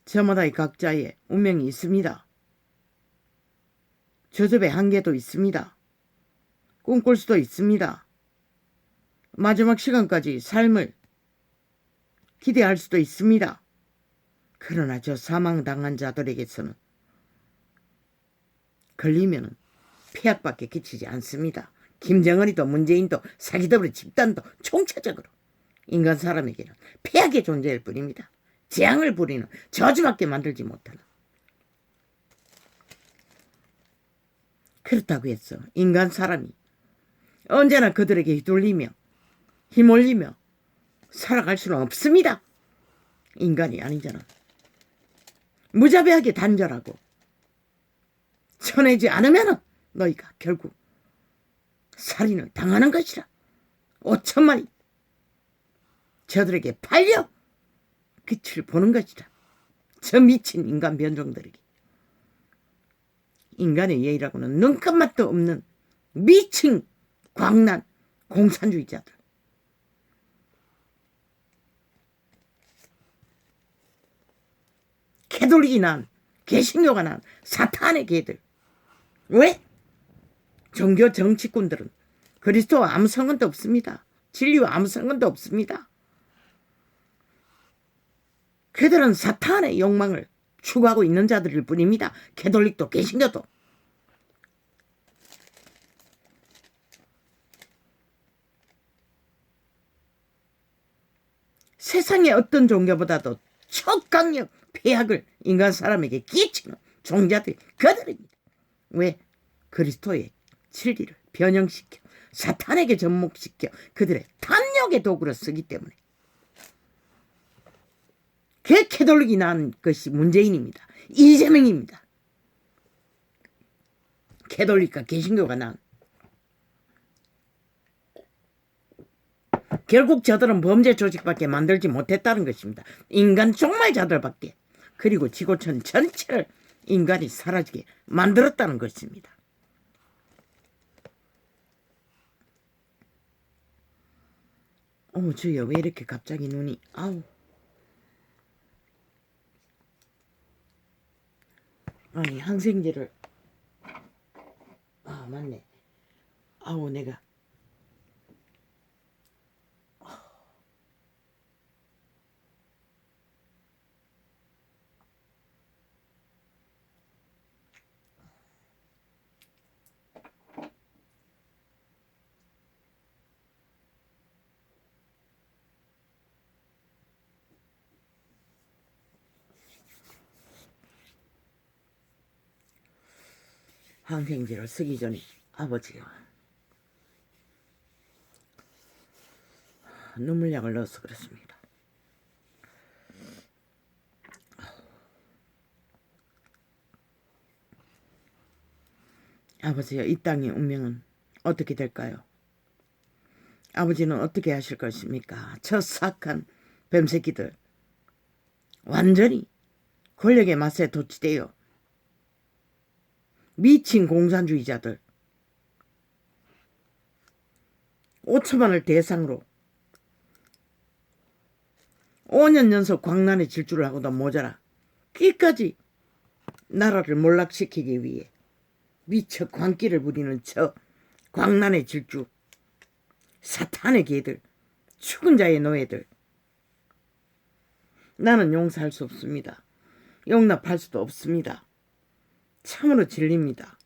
Speaker 1: 저마다의 각자의 운명이 있습니다. 저접의 한계도 있습니다. 꿈꿀 수도 있습니다. 마지막 시간까지 삶을 기대할 수도 있습니다. 그러나 저 사망당한 자들에게서는 걸리면 폐악밖에 끼치지 않습니다. 김정은이도 문재인도 사기더블 집단도 총체적으로 인간 사람에게는 폐악의 존재일 뿐입니다. 재앙을 부리는 저주밖에 만들지 못하는. 그렇다고 해서 인간 사람이 언제나 그들에게 휘둘리며 힘올리며 살아갈 수는 없습니다. 인간이 아닌 자는 무자비하게 단절하고 쳐내지 않으면 너희가 결국 살인을 당하는 것이라. 5천만이 저들에게 팔려 빛을 보는 것이라. 저 미친 인간 변종들에게. 인간의 예의라고는 눈꼽맛도 없는 미친 광란 공산주의자들. 캐톨릭이 난, 개신교가 난 사탄의 개들. 왜? 종교 정치꾼들은 그리스도와 아무 상관도 없습니다. 진리와 아무 상관도 없습니다. 그들은 사탄의 욕망을 추구하고 있는 자들일 뿐입니다. 캐톨릭도 개신교도. 세상의 어떤 종교보다도 척강력 폐악을 인간 사람에게 끼치는 종자들 그들입니다. 왜? 그리스도의 진리를 변형시켜 사탄에게 접목시켜 그들의 탐욕의 도구로 쓰기 때문에. 그 캐톨릭이 난 것이 문재인입니다. 이재명입니다. 캐톨릭과 개신교가 난. 결국 저들은 범죄 조직밖에 만들지 못했다는 것입니다. 인간 종말자들밖에. 그리고 지구촌 전체를 인간이 사라지게 만들었다는 것입니다. 주여, 왜 이렇게 갑자기 눈이 아니, 항생제를 맞네. 내가 항생제를 쓰기 전에 아버지가 눈물약을 넣어서 그렇습니다. 아버지여, 이 땅의 운명은 어떻게 될까요? 아버지는 어떻게 하실 것입니까? 저 사악한 뱀새끼들 완전히 권력의 맛에 도취되어 미친 공산주의자들 5천만을 대상으로 5년 연속 광란의 질주를 하고도 모자라 끝까지 나라를 몰락시키기 위해 미처 광기를 부리는 저 광란의 질주 사탄의 개들 죽은 자의 노예들. 나는 용서할 수 없습니다. 용납할 수도 없습니다. 참으로 진리입니다.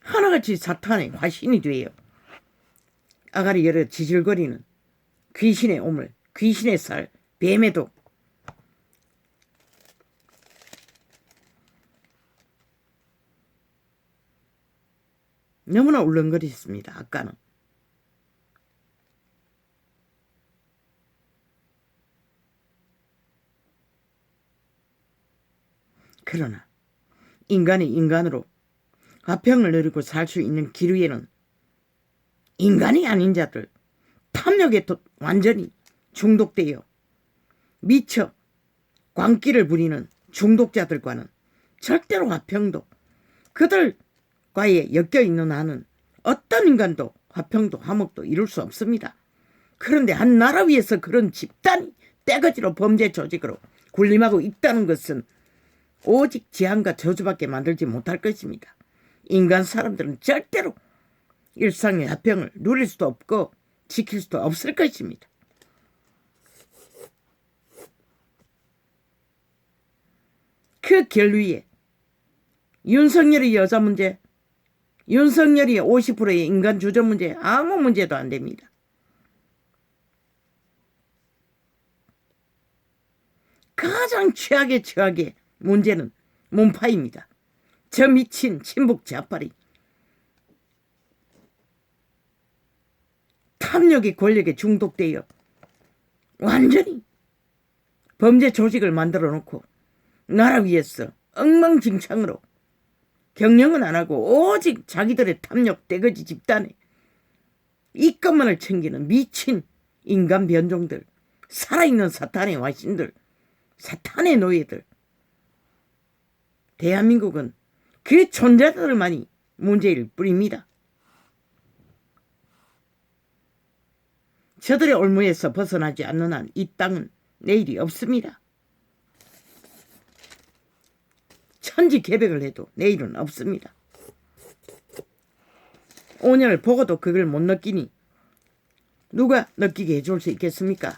Speaker 1: 하나같이 사탄의 화신이 되어 아가리 열어 지질거리는 귀신의 오물, 귀신의 살, 뱀의 독. 너무나 울렁거리셨습니다. 아까는. 그러나 인간이 인간으로 화평을 누리고 살 수 있는 길 위에는 인간이 아닌 자들, 탐욕에 완전히 중독되어 미쳐 광기를 부리는 중독자들과는 절대로 화평도, 그들과의 엮여있는 한은 어떤 인간도 화평도 화목도 이룰 수 없습니다. 그런데 한 나라 위에서 그런 집단이 떼거지로 범죄 조직으로 군림하고 있다는 것은 오직 재앙과 저주밖에 만들지 못할 것입니다. 인간 사람들은 절대로 일상의 화평을 누릴 수도 없고 지킬 수도 없을 것입니다. 그 길 위에 윤석열의 여자 문제, 윤석열이 50%의 인간 주저 문제, 아무 문제도 안 됩니다. 가장 최악의 문제는 문파입니다. 저 미친 친북 좌파리, 탐욕의 권력에 중독되어 완전히 범죄 조직을 만들어 놓고 나라 위에서 엉망진창으로 경영은 안 하고 오직 자기들의 탐욕 떼거지 집단에 이것만을 챙기는 미친 인간 변종들, 살아있는 사탄의 와신들, 사탄의 노예들. 대한민국은 그 존재들만이 문제일 뿐입니다. 저들의 올무에서 벗어나지 않는 한 이 땅은 내일이 없습니다. 천지개벽을 해도 내일은 없습니다. 5년을 보고도 그걸 못 느끼니 누가 느끼게 해줄 수 있겠습니까?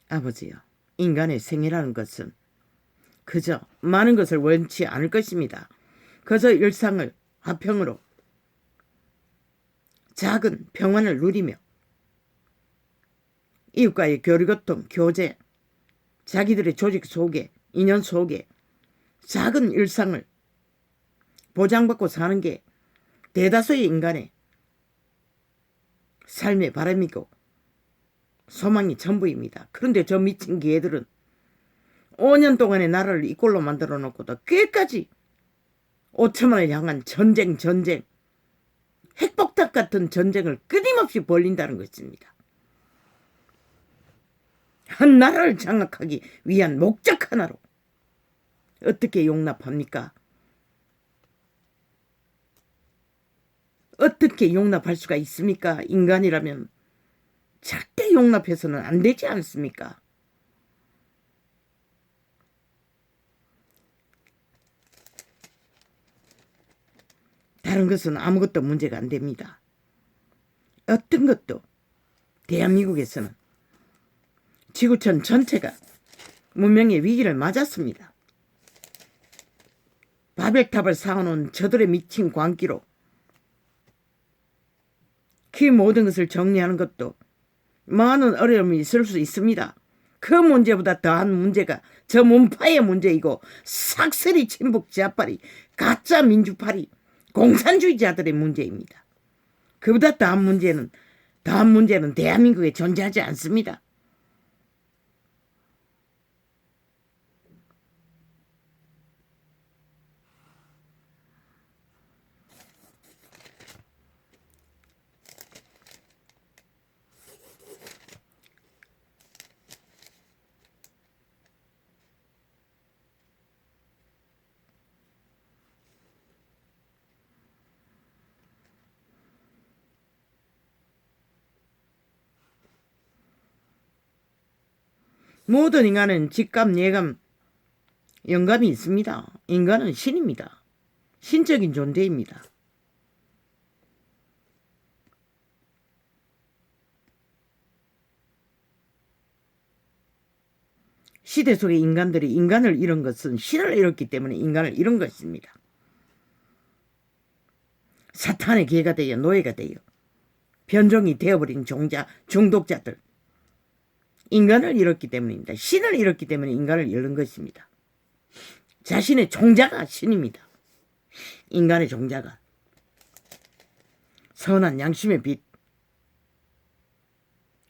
Speaker 1: 아버지요, 인간의 생애라는 것은 그저 많은 것을 원치 않을 것입니다. 그저 일상을 화평으로 작은 평안을 누리며 이웃과의 교류교통, 교제, 자기들의 조직 속에, 인연 속에 작은 일상을 보장받고 사는 게 대다수의 인간의 삶의 바람이고 소망이 전부입니다. 그런데 저 미친 개들은 5년 동안의 나라를 이 꼴로 만들어 놓고도 끝까지 5천만을 향한 전쟁, 핵폭탄 같은 전쟁을 끊임없이 벌린다는 것입니다. 한 나라를 장악하기 위한 목적 하나로 어떻게 용납합니까? 어떻게 용납할 수가 있습니까? 인간이라면 절대 용납해서는 안 되지 않습니까? 다른 것은 아무것도 문제가 안 됩니다. 어떤 것도 대한민국에서는 지구촌 전체가 문명의 위기를 맞았습니다. 바벨탑을 쌓아놓은 저들의 미친 광기로 그 모든 것을 정리하는 것도 많은 어려움이 있을 수 있습니다. 그 문제보다 더한 문제가 저 문파의 문제이고 삭슬이 친북 좌파리, 가짜 민주파리, 공산주의자들의 문제입니다. 그보다 더한 문제는 대한민국에 존재하지 않습니다. 모든 인간은 직감, 예감, 영감이 있습니다. 인간은 신입니다. 신적인 존재입니다. 시대 속의 인간들이 인간을 잃은 것은 신을 잃었기 때문에 인간을 잃은 것입니다. 사탄의 개가 되어 노예가 되어 변종이 되어버린 중독자들, 인간을 잃었기 때문입니다. 신을 잃었기 때문에 인간을 잃은 것입니다. 자신의 종자가 신입니다. 인간의 종자가. 선한 양심의 빛.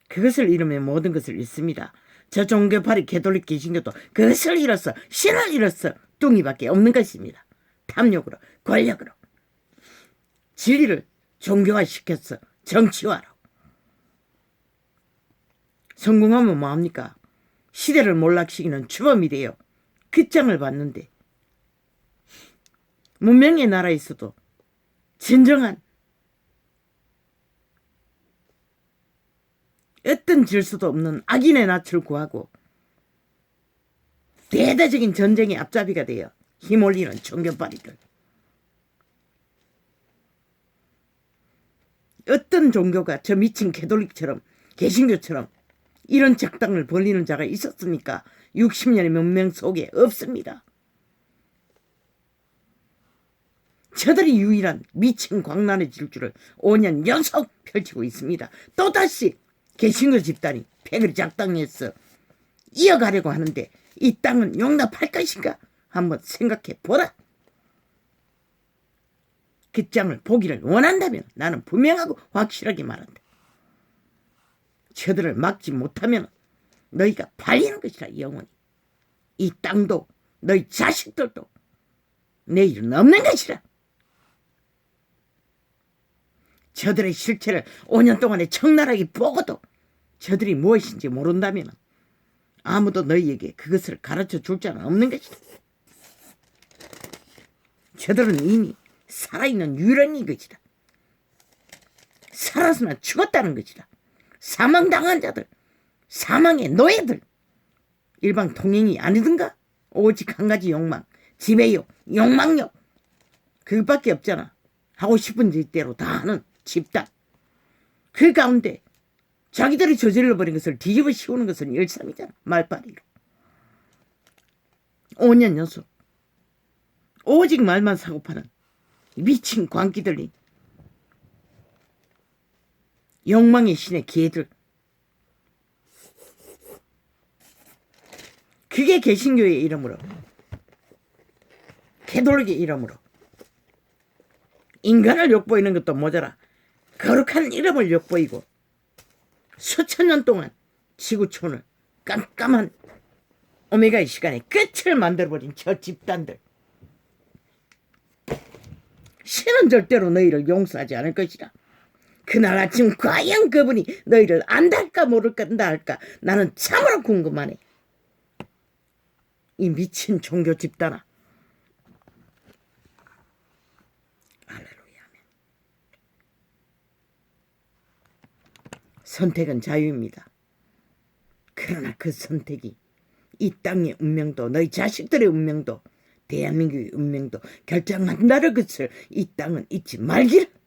Speaker 1: 그것을 잃으면 모든 것을 잃습니다. 저 종교파리 개돌릭 개신교도 그것을 잃었어. 신을 잃었어. 뚱이밖에 없는 것입니다. 탐욕으로, 권력으로. 진리를 종교화시켰어. 정치화로. 성공하면 뭐합니까? 시대를 몰락시키는 추범이래요. 끝장을 봤는데 문명의 나라에서도 진정한 어떤 질서도 없는 악인의 낯을 구하고 대대적인 전쟁의 앞잡이가 되어 힘올리는 종교파리들. 어떤 종교가 저 미친 개돌릭처럼 개신교처럼 이런 작당을 벌리는 자가 있었습니까? 60년의 문명 속에 없습니다. 저들이 유일한 미친 광란의 질주를 5년 연속 펼치고 있습니다. 또다시 개신교 집단이 패거리 작당에서 이어가려고 하는데 이 땅은 용납할 것인가? 한번 생각해 보라. 끝장을 보기를 원한다면 나는 분명하고 확실하게 말한다. 저들을 막지 못하면 너희가 팔리는 것이라. 영원히. 이 땅도 너희 자식들도 내일은 없는 것이라. 저들의 실체를 5년 동안에 적나라하게 보고도 저들이 무엇인지 모른다면 아무도 너희에게 그것을 가르쳐 줄 자는 없는 것이다. 저들은 이미 살아있는 유령인 것이다. 살아서나 죽었다는 것이다. 사망당한 자들, 사망의 노예들. 일방 통행이 아니든가? 오직 한 가지 욕망, 지배욕, 욕망욕. 그것밖에 없잖아. 하고 싶은 짓대로 다 하는 집단. 그 가운데 자기들이 저질러버린 것을 뒤집어 씌우는 것은 일삼이잖아. 말빨이로. 5년 연속 오직 말만 사고 파는 미친 광기들린 욕망의 신의 개들. 그게 개신교의 이름으로, 개돌릭의 이름으로 인간을 욕보이는 것도 모자라 거룩한 이름을 욕보이고 수천 년 동안 지구촌을 깜깜한 오메가의 시간에 끝을 만들어버린 저 집단들. 신은 절대로 너희를 용서하지 않을 것이라. 그날 아침 과연 그분이 너희를 안다 할까 모를까 한다 할까 나는 참으로 궁금하네. 이 미친 종교 집단아. 할렐루야. 선택은 자유입니다. 그러나 그 선택이 이 땅의 운명도 너희 자식들의 운명도 대한민국의 운명도 결정한다는 것을 이 땅은 잊지 말기를.